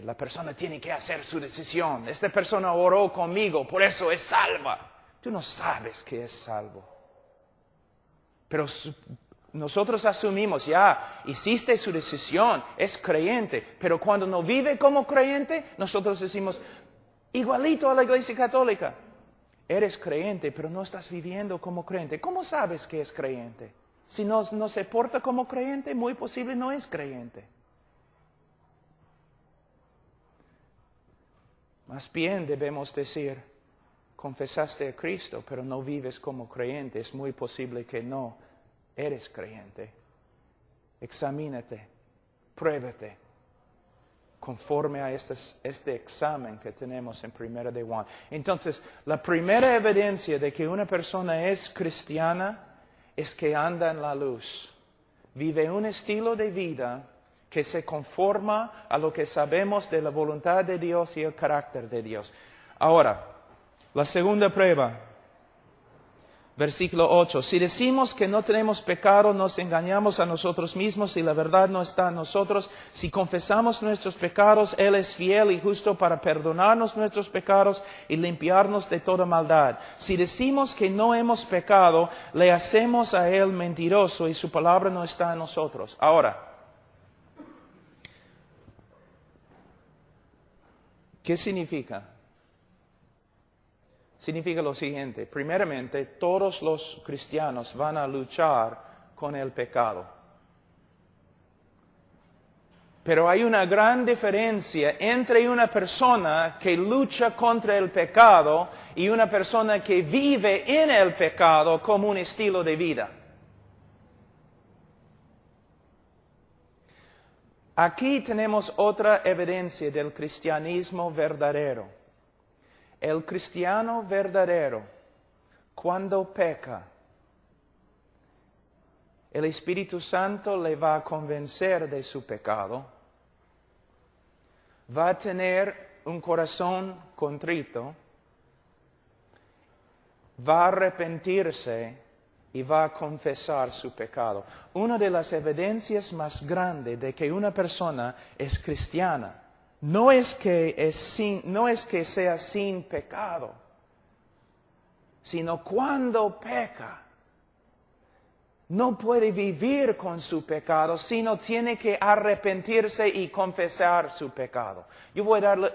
la persona tiene que hacer su decisión. Esta persona oró conmigo, por eso es salva. Tú no sabes que es salvo. Pero nosotros asumimos, ya hiciste su decisión, es creyente. Pero cuando no vive como creyente, nosotros decimos, igualito a la Iglesia Católica. Eres creyente, pero no estás viviendo como creyente. ¿Cómo sabes que es creyente? Si no se porta como creyente, muy posible no es creyente. Más bien debemos decir, confesaste a Cristo, pero no vives como creyente. Es muy posible que no eres creyente. Examínate, pruébate, conforme a este examen que tenemos en 1 de Juan. Entonces, la primera evidencia de que una persona es cristiana es que anda en la luz. Vive un estilo de vida que se conforma a lo que sabemos de la voluntad de Dios y el carácter de Dios. Ahora, la segunda prueba, versículo 8. Si decimos que no tenemos pecado, nos engañamos a nosotros mismos y la verdad no está en nosotros. Si confesamos nuestros pecados, Él es fiel y justo para perdonarnos nuestros pecados y limpiarnos de toda maldad. Si decimos que no hemos pecado, le hacemos a Él mentiroso y su palabra no está en nosotros. Ahora, ¿qué significa? Significa lo siguiente. Primeramente, todos los cristianos van a luchar con el pecado. Pero hay una gran diferencia entre una persona que lucha contra el pecado y una persona que vive en el pecado como un estilo de vida. Aquí tenemos otra evidencia del cristianismo verdadero. El cristiano verdadero, cuando peca, el Espíritu Santo le va a convencer de su pecado, va a tener un corazón contrito, va a arrepentirse y va a confesar su pecado. Una de las evidencias más grandes de que una persona es cristiana no es que sea sin pecado, sino cuando peca. No puede vivir con su pecado, sino tiene que arrepentirse y confesar su pecado.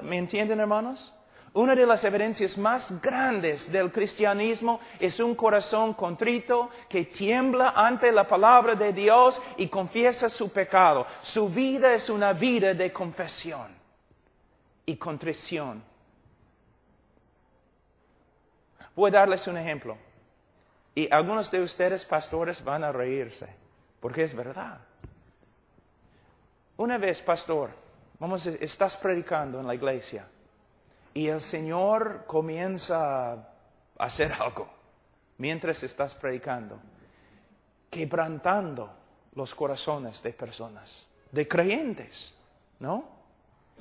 ¿Me entienden, hermanos? Una de las evidencias más grandes del cristianismo es un corazón contrito que tiembla ante la palabra de Dios y confiesa su pecado. Su vida es una vida de confesión y contrición. Voy a darles un ejemplo. Y algunos de ustedes, pastores, van a reírse, porque es verdad. Una vez, pastor, estás predicando en la iglesia y el Señor comienza a hacer algo mientras estás predicando, quebrantando los corazones de personas, de creyentes, ¿no?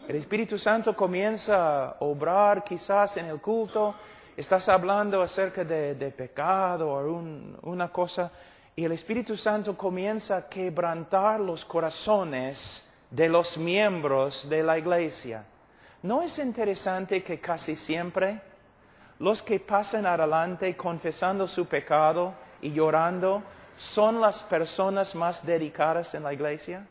El Espíritu Santo comienza a obrar quizás en el culto. Estás hablando acerca de pecado o una cosa y el Espíritu Santo comienza a quebrantar los corazones de los miembros de la iglesia. ¿No es interesante que casi siempre los que pasan adelante confesando su pecado y llorando son las personas más dedicadas en la iglesia?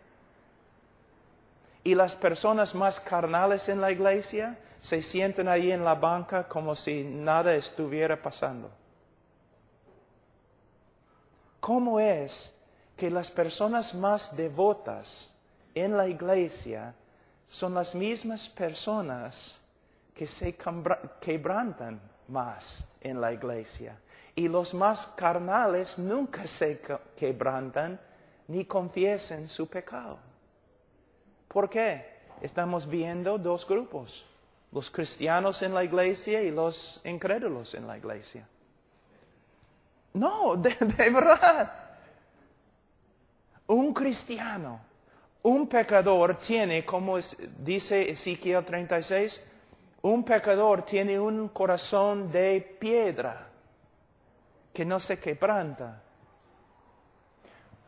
Y las personas más carnales en la iglesia se sientan ahí en la banca como si nada estuviera pasando. ¿Cómo es que las personas más devotas en la iglesia son las mismas personas que se quebrantan más en la iglesia? Y los más carnales nunca se quebrantan ni confiesan su pecado. ¿Por qué? Estamos viendo dos grupos. Los cristianos en la iglesia y los incrédulos en la iglesia. No, de verdad. Un cristiano, un pecador tiene, como dice Ezequiel 36, un pecador tiene un corazón de piedra que no se quebranta.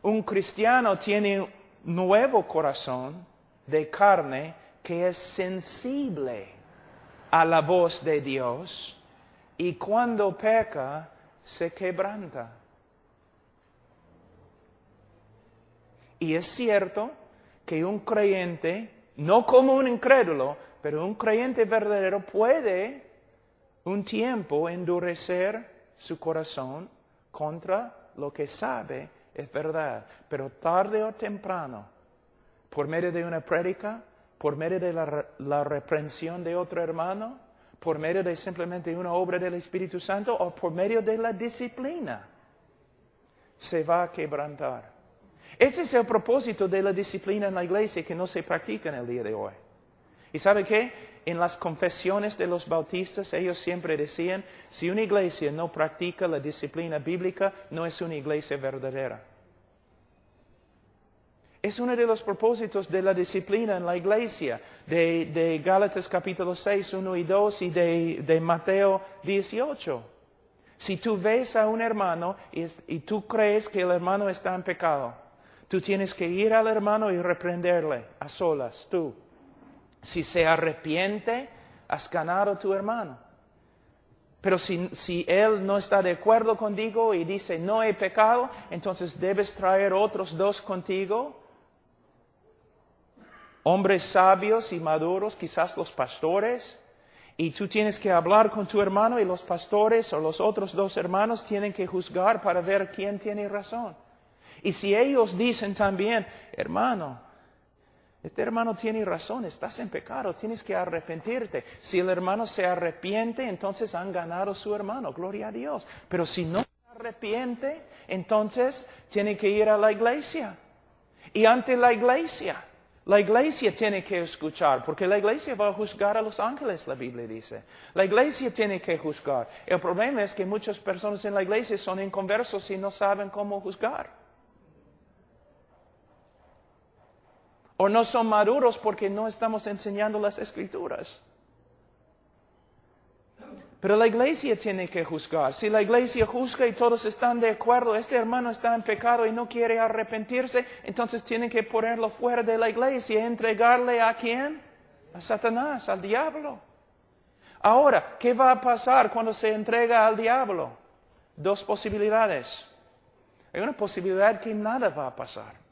Un cristiano tiene nuevo corazón de carne que es sensible a la voz de Dios y cuando peca se quebranta. Y es cierto que un creyente, no como un incrédulo, pero un creyente verdadero puede un tiempo endurecer su corazón contra lo que sabe es verdad. Pero tarde o temprano, por medio de una prédica, por medio de la reprensión de otro hermano, por medio de simplemente una obra del Espíritu Santo o por medio de la disciplina, se va a quebrantar. Ese es el propósito de la disciplina en la iglesia que no se practica en el día de hoy. ¿Y sabe qué? En las confesiones de los bautistas ellos siempre decían, si una iglesia no practica la disciplina bíblica, no es una iglesia verdadera. Es uno de los propósitos de la disciplina en la iglesia, de Gálatas capítulo 6, 1 y 2 y de Mateo 18. Si tú ves a un hermano y tú crees que el hermano está en pecado, tú tienes que ir al hermano y reprenderle a solas, tú. Si se arrepiente, has ganado a tu hermano. Pero si él no está de acuerdo contigo y dice, no he pecado, entonces debes traer otros dos contigo. Hombres sabios y maduros, quizás los pastores. Y tú tienes que hablar con tu hermano y los pastores o los otros dos hermanos tienen que juzgar para ver quién tiene razón. Y si ellos dicen también, hermano, este hermano tiene razón, estás en pecado, tienes que arrepentirte. Si el hermano se arrepiente, entonces han ganado a su hermano, gloria a Dios. Pero si no se arrepiente, entonces tiene que ir a la iglesia. Y ante la iglesia tiene que escuchar, porque la iglesia va a juzgar a los ángeles, la Biblia dice. La iglesia tiene que juzgar. El problema es que muchas personas en la iglesia son inconversos y no saben cómo juzgar. O no son maduros porque no estamos enseñando las Escrituras. Pero la iglesia tiene que juzgar. Si la iglesia juzga y todos están de acuerdo, este hermano está en pecado y no quiere arrepentirse, entonces tienen que ponerlo fuera de la iglesia y entregarle ¿a quién? A Satanás, al diablo. Ahora, ¿qué va a pasar cuando se entrega al diablo? Dos posibilidades. Hay una posibilidad que nada va a pasar.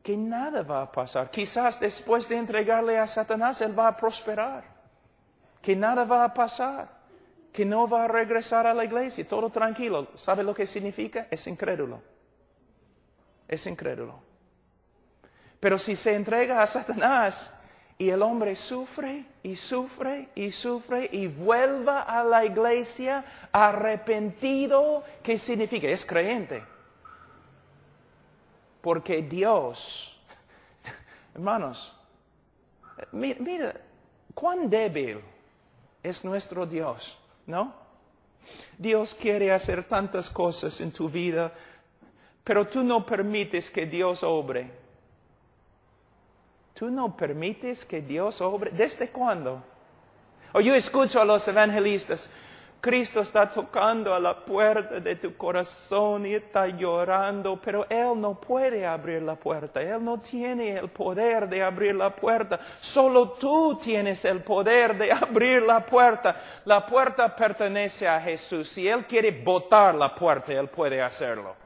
Que nada va a pasar. Quizás después de entregarle a Satanás, él va a prosperar. Que nada va a pasar. Que no va a regresar a la iglesia. Todo tranquilo. ¿Sabe lo que significa? Es incrédulo. Es incrédulo. Pero si se entrega a Satanás y el hombre sufre y sufre y sufre y vuelva a la iglesia arrepentido, ¿qué significa? Es creyente. Porque Dios, hermanos, mira, cuán débil es nuestro Dios, ¿no? Dios quiere hacer tantas cosas en tu vida, pero tú no permites que Dios obre. Tú no permites que Dios obre. ¿Desde cuándo? O yo escucho a los evangelistas, Cristo está tocando a la puerta de tu corazón y está llorando, pero Él no puede abrir la puerta. Él no tiene el poder de abrir la puerta. Solo tú tienes el poder de abrir la puerta. La puerta pertenece a Jesús. Si Él quiere botar la puerta, Él puede hacerlo.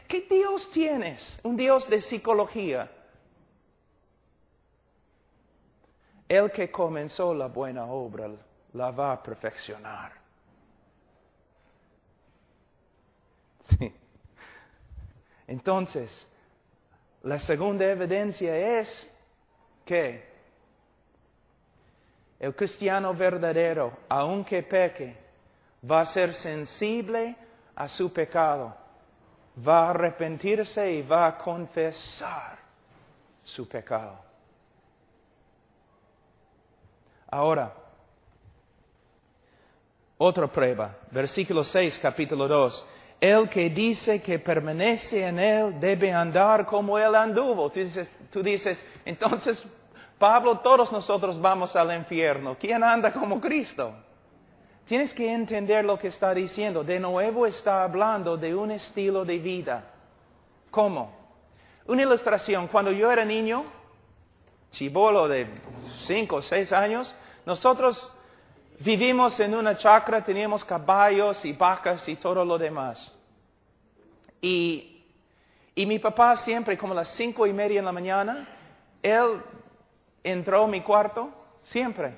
¿Qué Dios tienes? Un Dios de psicología. El que comenzó la buena obra la va a perfeccionar. Sí. Entonces, la segunda evidencia es que el cristiano verdadero, aunque peque, va a ser sensible a su pecado, va a arrepentirse y va a confesar su pecado. Ahora, otra prueba, versículo 6, capítulo 2. El que dice que permanece en Él debe andar como Él anduvo. Tú dices, entonces, Pablo, todos nosotros vamos al infierno. ¿Quién anda como Cristo? Tienes que entender lo que está diciendo. De nuevo está hablando de un estilo de vida. ¿Cómo? Una ilustración. Cuando yo era niño, chibolo de 5 o 6 años, nosotros vivimos en una chacra, teníamos caballos y vacas y todo lo demás. Y mi papá siempre, como a las 5:30 en la mañana, él entró a mi cuarto, siempre.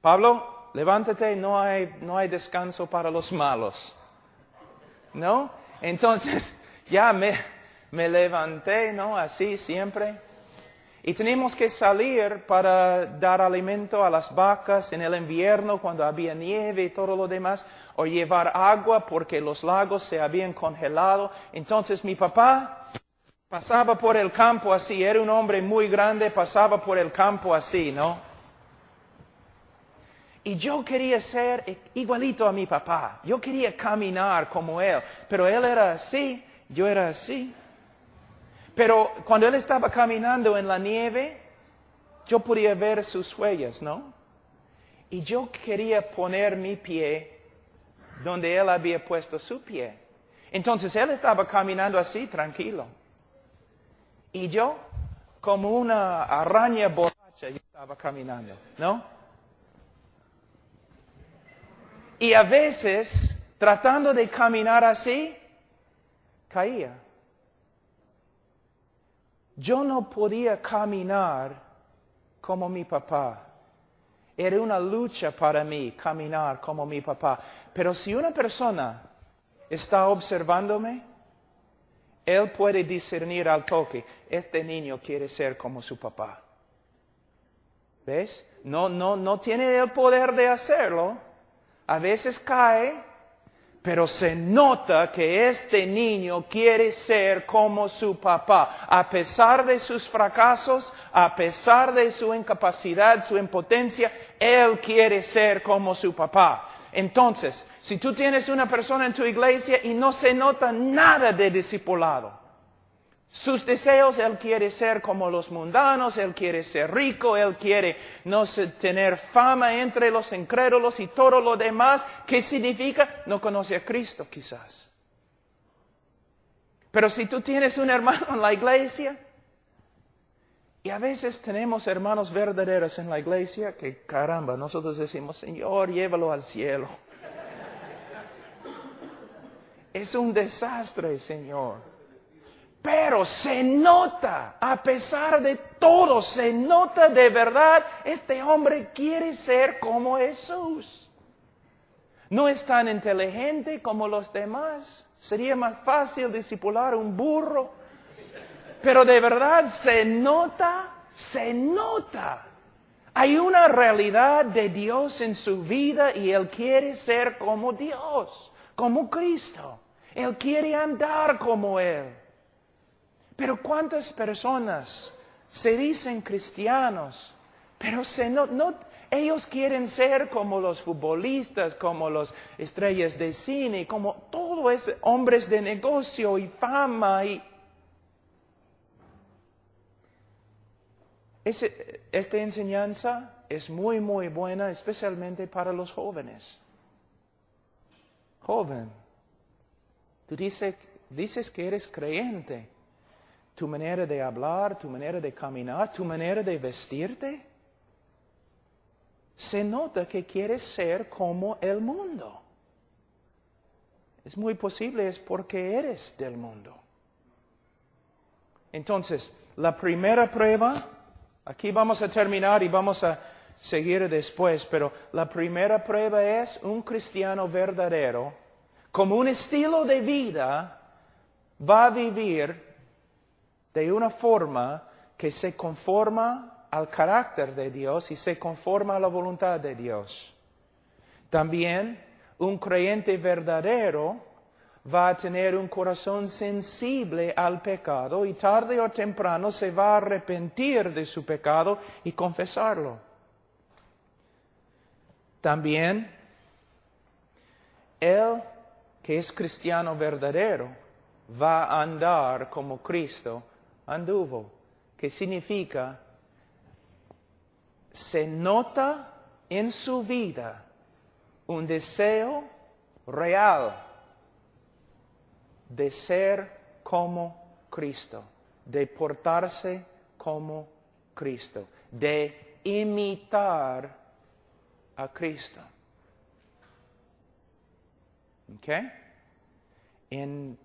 Pablo, levántate, no hay descanso para los malos. ¿No? Entonces, ya me levanté, ¿no? Así siempre. Y teníamos que salir para dar alimento a las vacas en el invierno cuando había nieve y todo lo demás, o llevar agua porque los lagos se habían congelado. Entonces mi papá pasaba por el campo así, era un hombre muy grande, pasaba por el campo así, ¿no? Y yo quería ser igualito a mi papá, yo quería caminar como él, pero él era así, yo era así. Pero cuando él estaba caminando en la nieve, yo podía ver sus huellas, ¿no? Y yo quería poner mi pie donde él había puesto su pie. Entonces él estaba caminando así, tranquilo. Y yo, como una araña borracha, yo estaba caminando, ¿no? Y a veces, tratando de caminar así, caía. Yo no podía caminar como mi papá. Era una lucha para mí caminar como mi papá. Pero si una persona está observándome, él puede discernir al toque, este niño quiere ser como su papá. ¿Ves? No tiene el poder de hacerlo. A veces cae. Pero se nota que este niño quiere ser como su papá. A pesar de sus fracasos, a pesar de su incapacidad, su impotencia, él quiere ser como su papá. Entonces, si tú tienes una persona en tu iglesia y no se nota nada de discipulado, sus deseos, él quiere ser como los mundanos, él quiere ser rico, él quiere no sé, tener fama entre los incrédulos y todo lo demás. ¿Qué significa? No conoce a Cristo quizás. Pero si tú tienes un hermano en la iglesia, y a veces tenemos hermanos verdaderos en la iglesia, que caramba, nosotros decimos, Señor, llévalo al cielo. Es un desastre, Señor. Pero se nota, a pesar de todo, se nota de verdad, este hombre quiere ser como Jesús. No es tan inteligente como los demás. Sería más fácil discipular un burro. Pero de verdad se nota. Hay una realidad de Dios en su vida y Él quiere ser como Dios, como Cristo. Él quiere andar como Él. Pero ¿cuántas personas se dicen cristianos? Pero ellos quieren ser como los futbolistas, como los estrellas de cine, como todos esos hombres de negocio y fama. Esta enseñanza es muy, muy buena, especialmente para los jóvenes. Joven, tú dices que eres creyente. Tu manera de hablar, tu manera de caminar, tu manera de vestirte, se nota que quieres ser como el mundo. Es muy posible, es porque eres del mundo. Entonces, la primera prueba, aquí vamos a terminar y vamos a seguir después, pero la primera prueba es un cristiano verdadero, como un estilo de vida, va a vivir de una forma que se conforma al carácter de Dios y se conforma a la voluntad de Dios. También un creyente verdadero va a tener un corazón sensible al pecado y tarde o temprano se va a arrepentir de su pecado y confesarlo. También él que es cristiano verdadero va a andar como Cristo anduvo, que significa se nota en su vida un deseo real de ser como Cristo, de portarse como Cristo, de imitar a Cristo. ¿Ok? En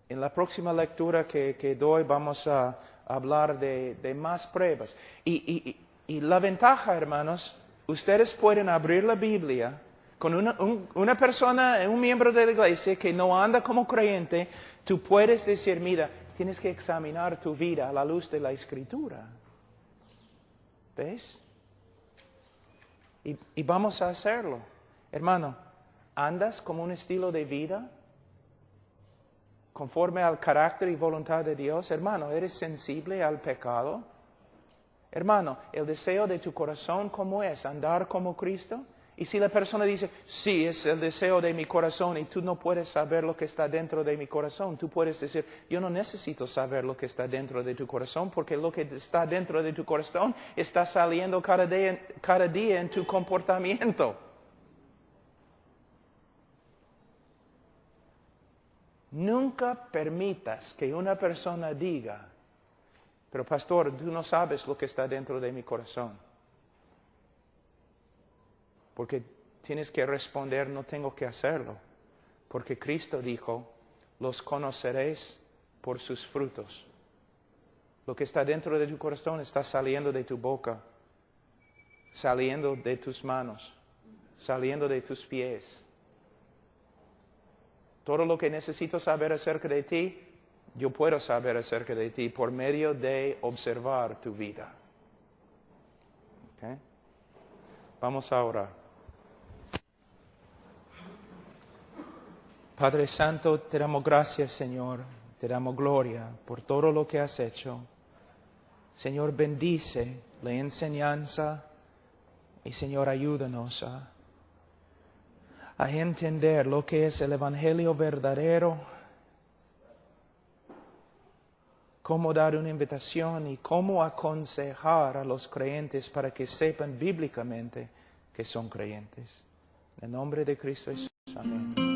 la próxima lectura que doy vamos a hablar de más pruebas. Y la ventaja, hermanos, ustedes pueden abrir la Biblia con una persona, un miembro de la iglesia que no anda como creyente. Tú puedes decir, mira, tienes que examinar tu vida a la luz de la Escritura. ¿Ves? Y vamos a hacerlo. Hermano, ¿andas como un estilo de vida conforme al carácter y voluntad de Dios? Hermano, ¿eres sensible al pecado? Hermano, ¿el deseo de tu corazón cómo es? ¿Andar como Cristo? Y si la persona dice, sí, es el deseo de mi corazón y tú no puedes saber lo que está dentro de mi corazón, tú puedes decir, yo no necesito saber lo que está dentro de tu corazón porque lo que está dentro de tu corazón está saliendo cada día en tu comportamiento. Nunca permitas que una persona diga, pero pastor, tú no sabes lo que está dentro de mi corazón. Porque tienes que responder, no tengo que hacerlo. Porque Cristo dijo, los conoceréis por sus frutos. Lo que está dentro de tu corazón está saliendo de tu boca, saliendo de tus manos, saliendo de tus pies. Todo lo que necesito saber acerca de ti, yo puedo saber acerca de ti por medio de observar tu vida. ¿Okay? Vamos a orar. Padre Santo, te damos gracias, Señor. Te damos gloria por todo lo que has hecho. Señor, bendice la enseñanza y, Señor, ayúdanos a entender lo que es el Evangelio verdadero, cómo dar una invitación y cómo aconsejar a los creyentes para que sepan bíblicamente que son creyentes. En el nombre de Cristo Jesús. Amén.